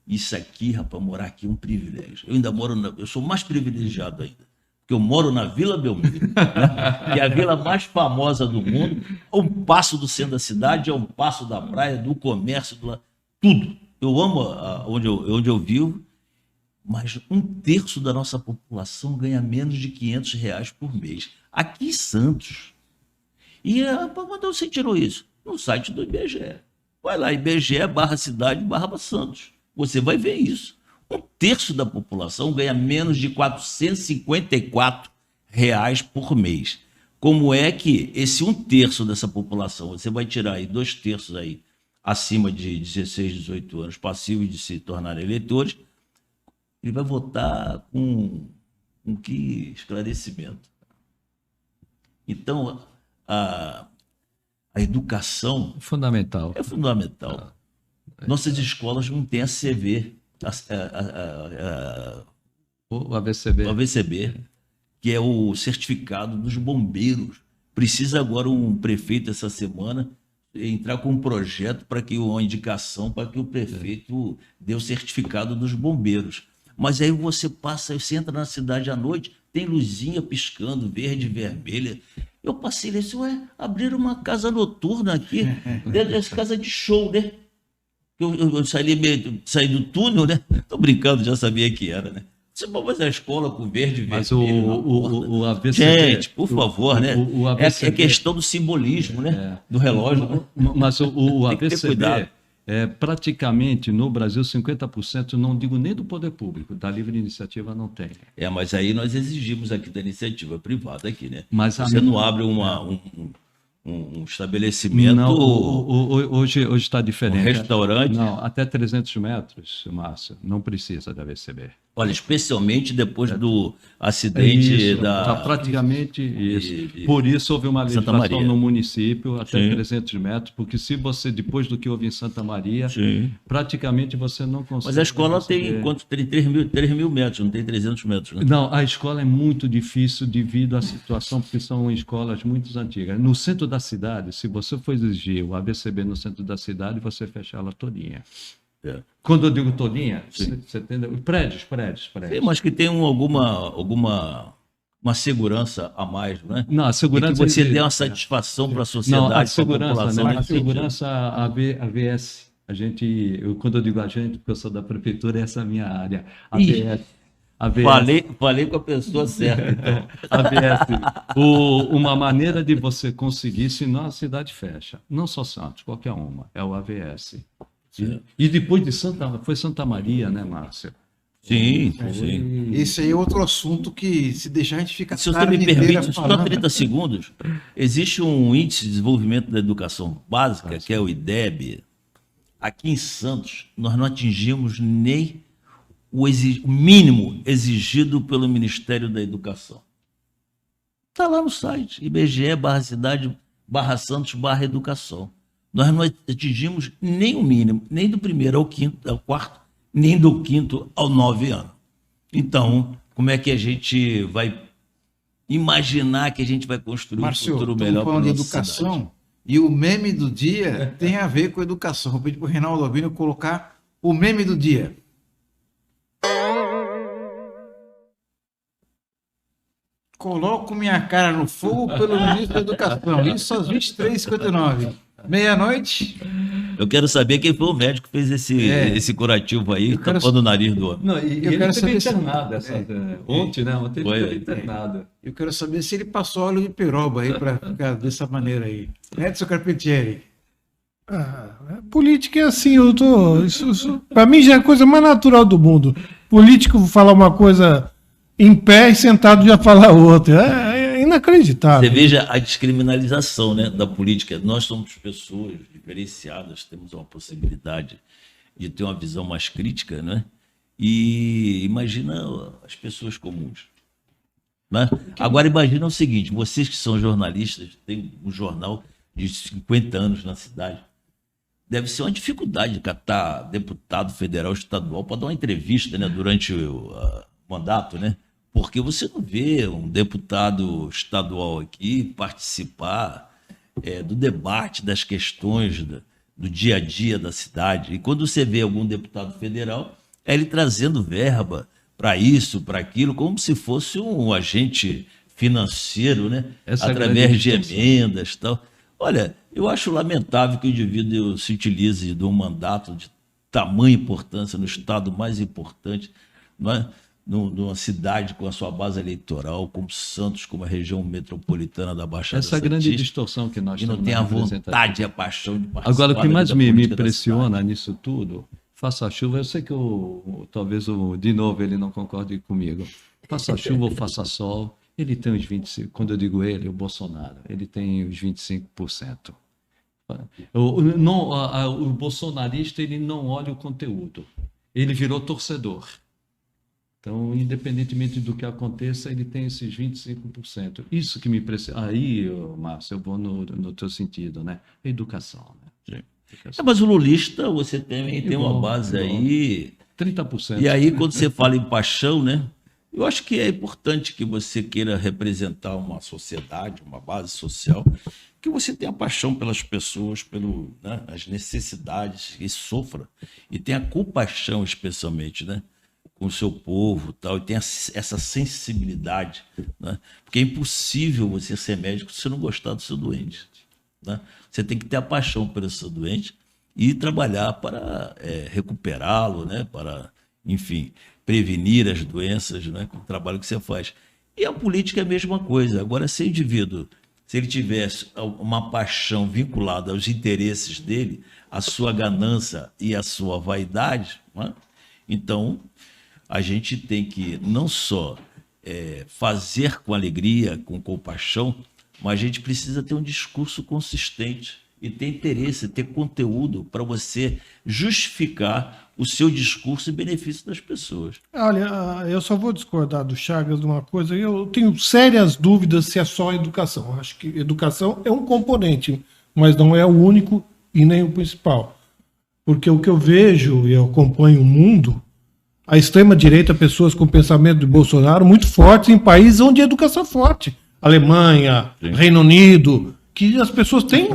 Isso aqui, rapaz, morar aqui é um privilégio. Eu ainda eu sou mais privilegiado ainda, porque eu moro na Vila Belmiro, né? Que é a vila mais famosa do mundo, a um passo do centro da cidade, a um passo da praia, do comércio, tudo. Eu amo onde eu vivo, mas 1/3 da nossa população ganha menos de R$500 por mês. Aqui em Santos. E quando você tirou isso? No site do IBGE. Vai lá, IBGE/cidade/Santos. Você vai ver isso. 1/3 da população ganha menos de R$454 por mês. Como é que esse 1/3 dessa população, você vai tirar aí 2/3 aí, acima de 16, 18 anos, passíveis de se tornar eleitores, ele vai votar com que esclarecimento? Então, a educação fundamental. É fundamental. Nossas escolas não têm a CV, o AVCB, que é o certificado dos bombeiros. Precisa agora um prefeito essa semana entrar com um projeto para que uma indicação para que o prefeito dê o certificado dos bombeiros. Mas aí você entra na cidade à noite, tem luzinha piscando, verde, vermelha. Eu passei e disse, abriram uma casa noturna aqui, dentro dessa casa de show, né? Eu saí do túnel, né? Tô brincando, já sabia que era, né? Você pode fazer a escola com verde e vermelho. Mas o AVCB... Gente, por favor, né? AVCB, é questão do simbolismo, né? Do relógio. Né? Mas o Tem que ter AVCB... cuidado. praticamente no Brasil 50%, não digo nem do poder público, da livre iniciativa não tem. Mas aí nós exigimos aqui da iniciativa privada aqui, né? Mas você não abre um estabelecimento... Não, hoje está diferente. Um restaurante... Não, até 300 metros, Márcio, não precisa da AVCB. Olha, especialmente depois do acidente Está praticamente isso. Por isso houve uma legislação no município até 300 metros, porque se você, depois do que houve em Santa Maria, praticamente você não consegue... Mas a escola tem quanto? Tem 3 mil metros, não tem 300 metros. Né? Não, a escola é muito difícil devido à situação, porque são escolas muito antigas. No centro da cidade, se você for exigir o AVCB no centro da cidade, você fecha ela todinha. Quando eu digo todinha, você entendeu? Prédios. Sim, mas que tem uma segurança a mais, né? Não, a segurança... E que você dê uma satisfação para a sociedade, não, a segurança, para a população. Não, a segurança, a AVS. Quando eu digo a gente, porque eu sou da prefeitura, essa é a minha área. AVS. Falei com a pessoa certa, então. AVS. Uma maneira de você conseguir, senão a cidade fecha. Não só Santos, qualquer uma. É o AVS. E depois de Santa Maria, né, Márcio? Sim. Esse aí é outro assunto que, se deixar, a gente fica... Se você me permite, só 30 segundos. Existe um índice de desenvolvimento da educação básica, que é o IDEB. Aqui em Santos, nós não atingimos nem o mínimo exigido pelo Ministério da Educação. Está lá no site, IBGE/cidade/Santos/educação. Nós não atingimos nem o mínimo, nem do 1º ao 5º, ao 4º, nem do 5º ao 9º ano. Então, como é que a gente vai imaginar que a gente vai construir Márcio, um futuro estamos melhor para falando de nossa educação cidade? e o meme do dia tem a ver com educação. Vou pedir para o Reinaldo Albino colocar o meme do dia. Coloco minha cara no fogo pelo ministro da Educação. Isso às 23h59. Meia-noite. Eu quero saber quem foi o médico que fez esse curativo aí, quero- tapando o nariz do homem. Não, e Eu ele quero teve saber se- internado ontem, né? Ontem ele Foi. teve internado. Eu quero saber se ele passou óleo de peroba aí para ficar dessa maneira aí. Edson Carpentieri. Política é assim, isso para mim já é a coisa mais natural do mundo. Político falar uma coisa em pé e sentado já falar outra. É inacreditável. Você veja a descriminalização, né, da política. Nós somos pessoas diferenciadas, temos uma possibilidade de ter uma visão mais crítica, né? E imagina as pessoas comuns. Né? Agora imagina o seguinte, vocês que são jornalistas, tem um jornal de 50 anos na cidade, deve ser uma dificuldade catar deputado federal estadual para dar uma entrevista, né, durante o mandato, né? Porque você não vê um deputado estadual aqui participar do debate das questões do dia a dia da cidade. E quando você vê algum deputado federal, é ele trazendo verba para isso, para aquilo, como se fosse um agente financeiro, né? Essa é a através grande de distorção. emendas e tal. Olha, eu acho lamentável que o indivíduo se utilize de um mandato de tamanha importância no estado mais importante, não é? Numa cidade com a sua base eleitoral, como Santos, como a região metropolitana da Baixada Essa é a grande Santista, distorção que nós e não temos tem na a representação. vontade e a paixão de participar. Agora, o que da mais vida me política da impressiona cidade. nisso tudo, faça chuva, eu sei que talvez de novo ele não concorde comigo. Faça chuva ou faça sol, ele tem os 25%. Quando eu digo ele, o Bolsonaro, ele tem os 25%. O bolsonarista, ele não olha o conteúdo. Ele virou torcedor. Então, independentemente do que aconteça, ele tem esses 25%. Isso que me impressiona. Aí, Márcio, eu vou no teu sentido, né? Educação, né? Educação. Mas o lulista, você também tem uma Igual, base igual. aí. 30%. E aí, quando você fala em paixão, né? Eu acho que é importante que você queira representar uma sociedade, uma base social, que você tenha paixão pelas pessoas, as necessidades, e sofra. E tenha compaixão, especialmente, né? Com o seu povo tal, e tenha essa sensibilidade. Né? Porque é impossível você ser médico se você não gostar do seu doente. Né? Você tem que ter a paixão pelo seu doente e trabalhar para recuperá-lo, né? Para, enfim, prevenir as doenças, né? Com o trabalho que você faz. E a política é a mesma coisa. Agora, se o indivíduo, se ele tivesse uma paixão vinculada aos interesses dele, à sua ganância e à sua vaidade, né? Então a gente tem que não só fazer com alegria, com compaixão, mas a gente precisa ter um discurso consistente e ter interesse, ter conteúdo para você justificar o seu discurso em benefício das pessoas. Olha, eu só vou discordar do Chagas de uma coisa. Eu tenho sérias dúvidas se é só educação. Eu acho que educação é um componente, mas não é o único e nem o principal. Porque o que eu vejo e eu acompanho o mundo, a extrema-direita, pessoas com pensamento de Bolsonaro muito fortes em países onde a educação é forte. Alemanha, Sim. Reino Unido, que as pessoas têm...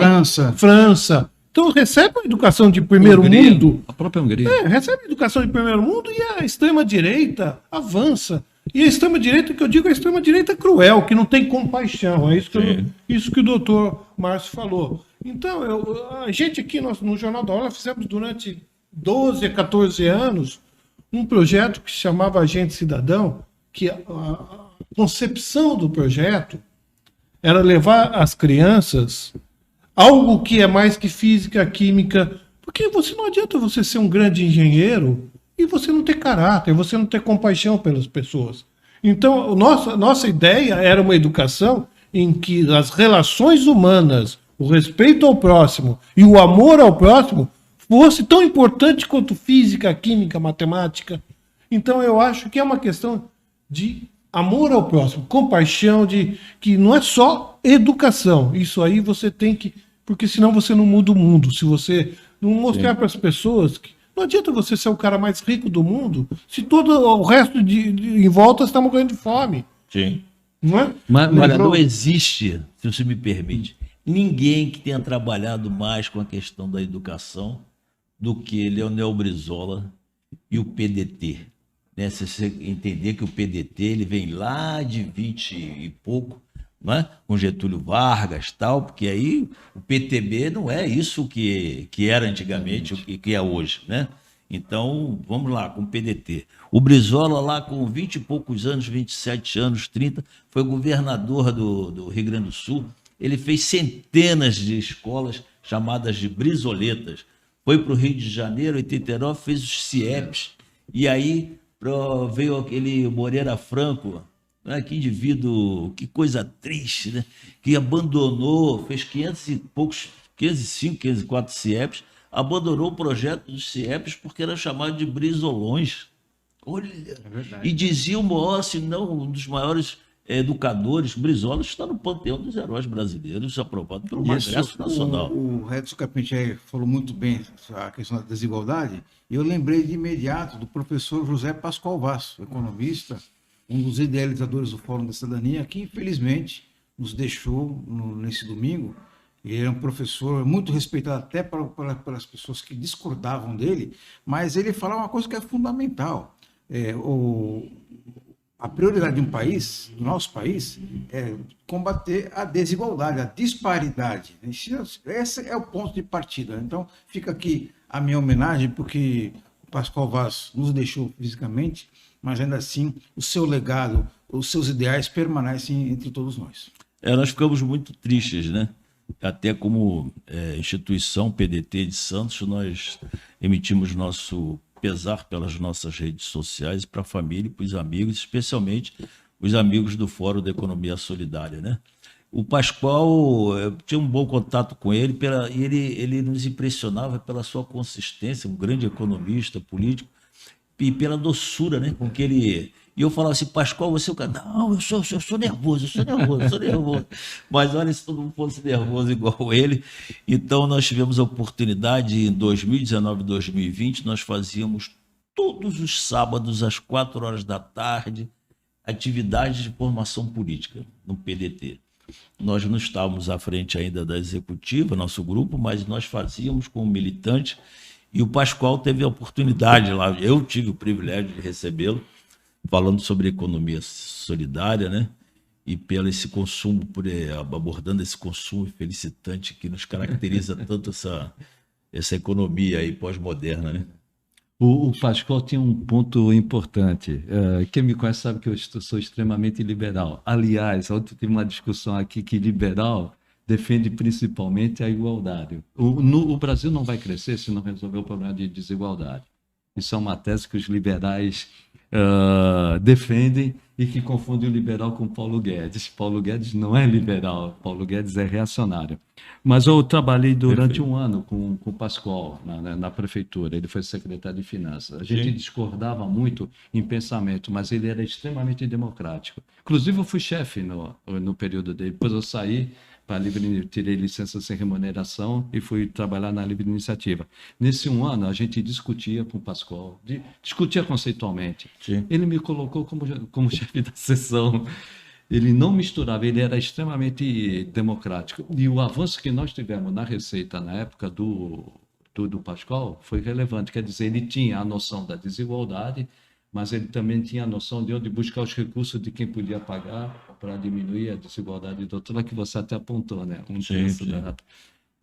França. Então recebem a educação de primeiro Hungria, mundo. A própria Hungria. Recebe educação de primeiro mundo e a extrema-direita avança. E a extrema-direita, que eu digo, é a extrema-direita cruel, que não tem compaixão. É isso que o doutor Márcio falou. Então, a gente aqui no Jornal da Hora fizemos durante 12 a 14 anos um projeto que se chamava Agente Cidadão, que a concepção do projeto era levar às crianças algo que é mais que física, química, porque não adianta você ser um grande engenheiro e você não ter caráter, você não ter compaixão pelas pessoas. Então, nossa ideia era uma educação em que as relações humanas, o respeito ao próximo e o amor ao próximo fosse tão importante quanto física, química, matemática. Então, eu acho que é uma questão de amor ao próximo, compaixão, que não é só educação. Isso aí você tem que... Porque senão você não muda o mundo. Se você não mostrar para as pessoas que Não adianta você ser o cara mais rico do mundo se todo o resto em volta está morrendo de fome. Sim. Não é? Olha, não existe, se você me permite, ninguém que tenha trabalhado mais com a questão da educação do que Leonel Brizola e o PDT. Né? Se você entender que o PDT ele vem lá de 20 e pouco, não é? Com Getúlio Vargas, tal, porque aí o PTB não é isso que era antigamente, o que é hoje, né? Então, vamos lá, com o PDT. O Brizola lá com 20 e poucos anos, 27 anos, 30, foi governador do Rio Grande do Sul. Ele fez centenas de escolas chamadas de brizoletas. Foi para o Rio de Janeiro, 89, fez os CIEPs. E aí veio aquele Moreira Franco, né? Que indivíduo, que coisa triste, né? Que abandonou, fez 500 e poucos, 505, 504 CIEPs, abandonou o projeto dos CIEPs porque era chamado de brizolões. Olha, e dizia o maior, se não um dos maiores educadores, Brizola está no panteão dos heróis brasileiros, aprovado pelo Congresso Nacional. O Redson Carpentier falou muito bem a questão da desigualdade, e eu lembrei de imediato do professor José Pascoal Vaz, economista, um dos idealizadores do Fórum da Cidadania, que infelizmente nos deixou nesse domingo. Ele era um professor muito respeitado até pelas pessoas que discordavam dele, mas ele falava uma coisa que é fundamental. A prioridade de um país, do nosso país, é combater a desigualdade, a disparidade. Esse é o ponto de partida. Então, fica aqui a minha homenagem, porque o Pascoal Vaz nos deixou fisicamente, mas ainda assim o seu legado, os seus ideais permanecem entre todos nós. Nós ficamos muito tristes, né? Até como instituição PDT de Santos, nós emitimos nosso pesar pelas nossas redes sociais, para a família e para os amigos, especialmente os amigos do Fórum da Economia Solidária, né? O Pascoal, eu tinha um bom contato com ele, e ele nos impressionava pela sua consistência, um grande economista, político, e pela doçura, né, com que ele... E eu falava assim, Pascoal, você é o cara... Não, eu sou nervoso, eu sou nervoso. Mas olha, se todo mundo fosse nervoso igual ele. Então, nós tivemos a oportunidade, em 2019 e 2020, nós fazíamos todos os sábados, às 4 horas da tarde, atividades de formação política no PDT. Nós não estávamos à frente ainda da executiva, nosso grupo, mas nós fazíamos como militante, e o Pascoal teve a oportunidade lá, eu tive o privilégio de recebê-lo, falando sobre economia solidária, né? E pelo esse consumo, abordando esse consumo felicitante que nos caracteriza tanto essa economia aí pós-moderna, né? O Pascoal tinha um ponto importante. Quem me conhece sabe que eu sou extremamente liberal. Aliás, ontem tive uma discussão aqui que liberal defende principalmente a igualdade. O Brasil não vai crescer se não resolver o problema de desigualdade. Isso é uma tese que os liberais defendem e que confundem o liberal com Paulo Guedes. Paulo Guedes não é liberal, Paulo Guedes é reacionário. Mas eu trabalhei durante um ano com o Pascoal na prefeitura, ele foi secretário de Finanças. A gente discordava muito em pensamento, mas ele era extremamente democrático. Inclusive eu fui chefe no período dele, depois eu saí, tirei licença sem remuneração e fui trabalhar na Livre Iniciativa. Nesse um ano, a gente discutia com o Pascoal, discutia conceitualmente. Sim. Ele me colocou como chefe da sessão. Ele não misturava, ele era extremamente democrático. E o avanço que nós tivemos na Receita na época do Pascoal foi relevante. Quer dizer, ele tinha a noção da desigualdade, mas ele também tinha a noção de onde buscar os recursos de quem podia pagar para diminuir a desigualdade, doutora, que você até apontou, né? Sim.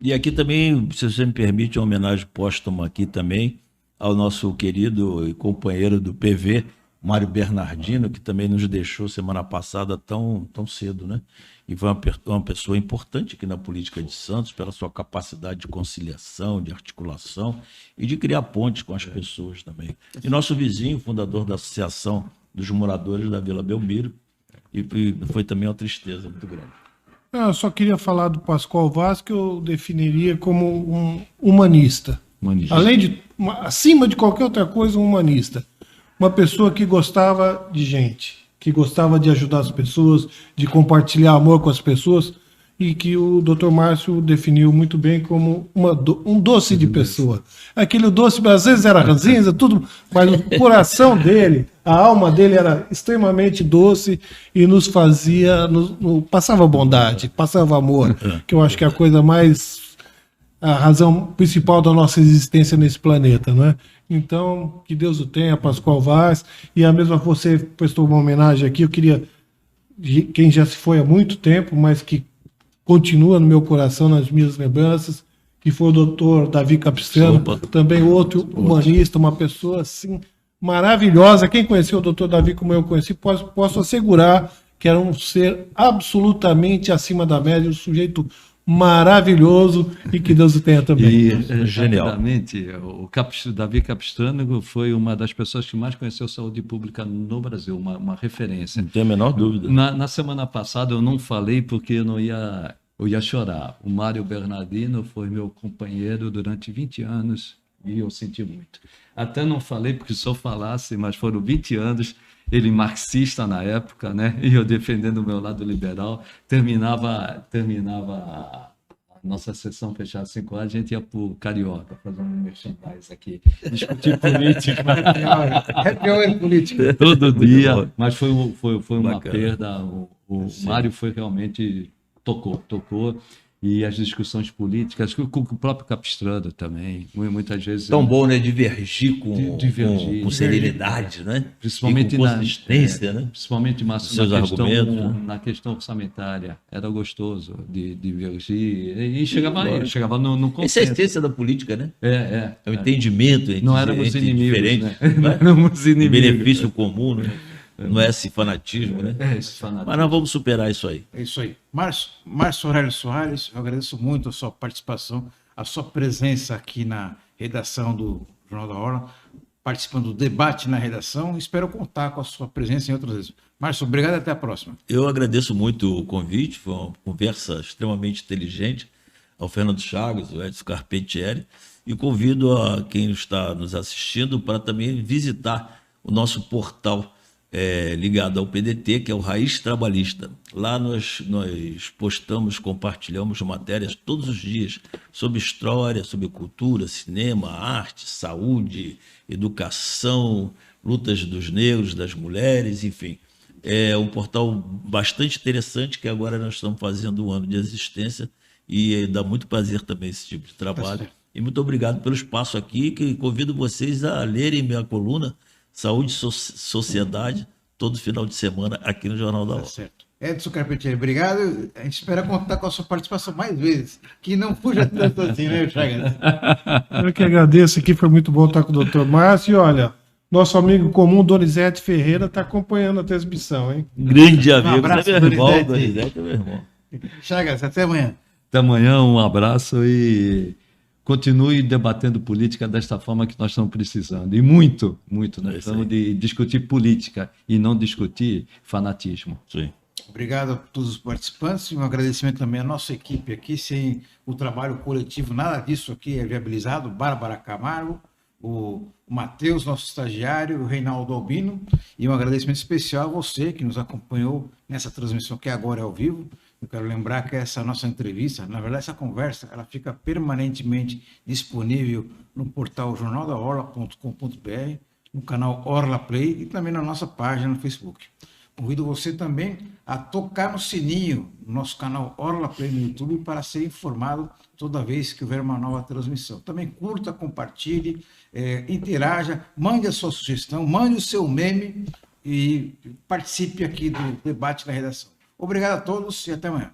E aqui também, se você me permite, uma homenagem póstuma aqui também ao nosso querido e companheiro do PV, Mário Bernardino, que também nos deixou semana passada tão cedo, né? E foi uma pessoa importante aqui na política de Santos, pela sua capacidade de conciliação, de articulação e de criar pontes com as pessoas também. E nosso vizinho, fundador da Associação dos Moradores da Vila Belmiro, e foi também uma tristeza muito grande. Eu só queria falar do Pascoal Vaz, que eu definiria como um humanista. Acima de qualquer outra coisa, um humanista. Uma pessoa que gostava de gente, que gostava de ajudar as pessoas, de compartilhar amor com as pessoas. e que o Dr. Márcio definiu muito bem como um doce de pessoa. Aquele doce, às vezes era ranzinza, tudo, mas o coração dele, a alma dele era extremamente doce e nos fazia, passava bondade, passava amor, que eu acho que é a coisa mais, a razão principal da nossa existência nesse planeta, não é? Então, que Deus o tenha, Pascoal Vaz, e a mesma você prestou uma homenagem aqui, eu queria, quem já se foi há muito tempo, mas que continua no meu coração, nas minhas lembranças, que foi o doutor Davi Capistrano, também outro humanista, uma pessoa assim maravilhosa. Quem conheceu o doutor Davi como eu conheci, posso assegurar que era um ser absolutamente acima da média, um sujeito maravilhoso, e que Deus o tenha também. E, genial. Rapidamente, o Davi Capistrano foi uma das pessoas que mais conheceu saúde pública no Brasil, uma referência. Não tem a menor dúvida. Na semana passada eu não falei porque eu ia chorar. O Mário Bernardino foi meu companheiro durante 20 anos e eu senti muito. Até não falei porque se eu falasse, mas foram 20 anos, ele marxista na época, né? E eu defendendo o meu lado liberal. Terminava a nossa sessão fechada às 5 horas, a gente ia para o Carioca, fazer um merchandise aqui, discutir política. Happy hour política. Todo dia, mas foi uma Bacana. perda. O Mário foi realmente, tocou. E as discussões políticas, com o próprio Capistrano também, muitas vezes... Tão bom, né? Divergir com serenidade, né? Principalmente e com consistência, né? Principalmente, Márcio, Seus argumentos, né? na questão orçamentária. Era gostoso de divergir. E chegava no consenso. Essa é a essência da política, né? É o entendimento entre, não éramos inimigos, diferentes, né? Não éramos inimigos. Benefício comum, né? Não é esse fanatismo, né? Esse fanatismo. Mas nós vamos superar isso aí. É isso aí. Márcio Aurélio Soares, eu agradeço muito a sua participação, a sua presença aqui na redação do Jornal da Orla, participando do debate na redação. Espero contar com a sua presença em outras vezes. Márcio, obrigado e até a próxima. Eu agradeço muito o convite, foi uma conversa extremamente inteligente ao Fernando Chagas, ao Edson Carpentieri, e convido a quem está nos assistindo para também visitar o nosso portal ligado ao PDT, que é o Raiz Trabalhista. Lá nós postamos, compartilhamos matérias todos os dias sobre história, sobre cultura, cinema, arte, saúde, educação, lutas dos negros, das mulheres, enfim. É um portal bastante interessante que agora nós estamos fazendo um ano de existência e dá muito prazer também esse tipo de trabalho. E muito obrigado pelo espaço aqui, que convido vocês a lerem minha coluna Saúde e Sociedade, todo final de semana aqui no Jornal da Hora. Certo. Edson Carpentieri, obrigado. A gente espera contar com a sua participação mais vezes, que não fuja tanto assim, né, Chagas? Eu que agradeço aqui, foi muito bom estar com o Dr. Márcio. E olha, nosso amigo comum, Donizete Ferreira, está acompanhando a transmissão, hein? Grande amigo, abraço, é meu irmão, Donizete. Donizete é meu irmão. Chagas, até amanhã. Até amanhã, um abraço e continue debatendo política desta forma que nós estamos precisando. E muito. Nós precisamos de discutir política e não discutir fanatismo. Sim. Obrigado a todos os participantes e um agradecimento também à nossa equipe aqui. Sem o trabalho coletivo, nada disso aqui é viabilizado. Bárbara Camargo, o Matheus, nosso estagiário, o Reinaldo Albino, e um agradecimento especial a você que nos acompanhou nessa transmissão que agora é ao vivo. Eu quero lembrar que essa nossa entrevista, na verdade essa conversa, ela fica permanentemente disponível no portal jornaldaorla.com.br, no canal Orla Play e também na nossa página no Facebook. Convido você também a tocar no sininho no nosso canal Orla Play no YouTube para ser informado toda vez que houver uma nova transmissão. Também curta, compartilhe, interaja, mande a sua sugestão, mande o seu meme e participe aqui do debate da redação. Obrigado a todos e até amanhã.